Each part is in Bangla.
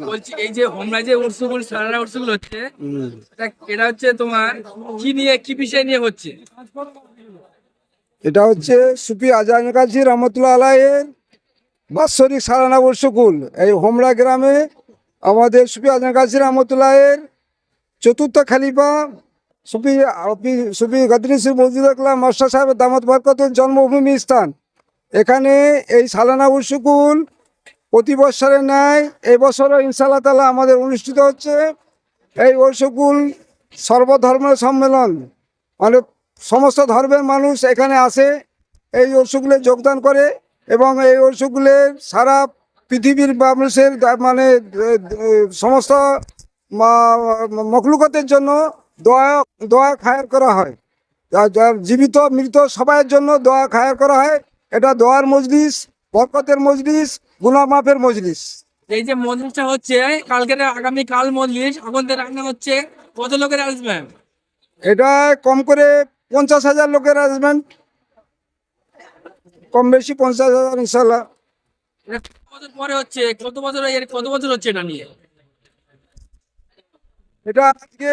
বলছি এই যে হোমরা যে উৎসবগুলো সারারা উৎসবগুলো হচ্ছে এটা হচ্ছে তোমার কি নিয়ে কি বিষয় নিয়ে হচ্ছে? এটা হচ্ছে সুফি আজান কাজী রহমতুল্লাহ আলাইয়ের বাৎসরিক সালানা বর্ষকুল। এই হোমরা গ্রামে আমাদের সুফি আজান কাজী রহমতুল্লাহের চতুর্থ খলিফা সুফি সুফি গদরিসি মজিদুল্লাহ মাস্টার সাহেবের দামত বরকতের জন্মভূমি স্থান। এখানে এই সালানা বর্ষকুল প্রতি বছরের ন্যায় এই বছরও ইনশাআল্লাহ তাআলা আমাদের অনুষ্ঠিত হচ্ছে। এই বর্ষকুল সর্বধর্মের সম্মেলন, মানে সমস্ত ধর্মের মানুষ এখানে আসে, এই উৎসবগুলো যোগদান করে এবং এই উৎসবগুলো সারা পৃথিবীর মানুষের মানে সমস্ত মখলুকতের জন্য দোয়া খায়ের করা হয়। জীবিত মৃত সবাইয়ের জন্য দোয়া খায়ের করা হয়। এটা দোয়ার মজলিস, বরকতের মজলিস, গুনাহ মাফের মজলিস। এই যে মজলিসটা হচ্ছে কালকে আগামী কাল মজলিস, এখন রান্না হচ্ছে, কত লোকের আসবেন? এটা কম করে 50,000 লোকের আসবেন, কম বেশি 50,000 ইনশাল্লাহ। এটা কত বছর পরে হচ্ছে? কত বছর হচ্ছে এটা নিয়ে? এটা আজকে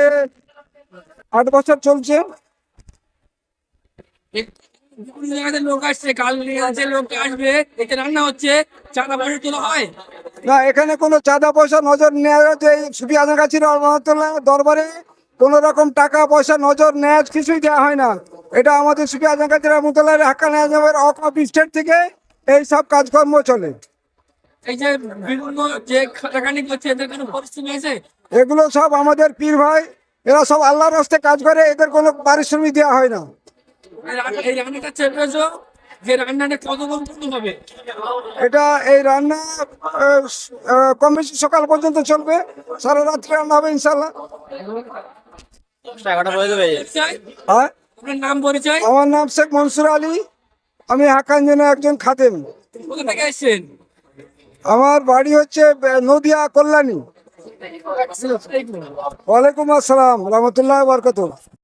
8 বছর চলছে। বিভিন্ন জায়গাতে লোক আসছে, কাল যে লোক আসবে, এতে রান্না হচ্ছে, চাঁদা পয়সা তোলা হয় না, এখানে কোনো চাঁদা পয়সা নজর নেওয়া হচ্ছে সুফি আজান কাজী রহমতুল্লাহ দরবারে কোনো রকম টাকা পয়সা নজর নেওয়া কিছুই দেওয়া হয় না। এটা আমাদের সুফি আজান কাজী রহমতুল্লাহ হাক্কানি আজমের অফ স্টেট থেকে এই সব কাজকর্ম চলে। এই যে বিভিন্ন যে খাটাখানি করছে, এদের কোনো পরিশ্রম আছে? এগুলো সব আমাদের পীর ভাই, এরা সব আল্লাহর রাস্তায় কাজ করে, এদের কোনো পারিশ্রমিক দেওয়া হয় না। এই রান্নাটা চেপেছো, যে রান্নাটা কত হবে? এটা এই রান্না কম বেশি সকাল পর্যন্ত চলবে, সারা রাত্রি রান্না হবে ইনশাল্লাহ। হ্যাঁ, আপনার নাম পরিচয়? আমার নাম শেখ মনসুর আলী, আমি হাক্কানজনের একজন খাদেম। কোথা থেকে এসেছেন? আমার বাড়ি হচ্ছে নদিয়া কল্যাণী। ওয়ালাইকুম আসসালাম রহমতুল্লাহ বরকত।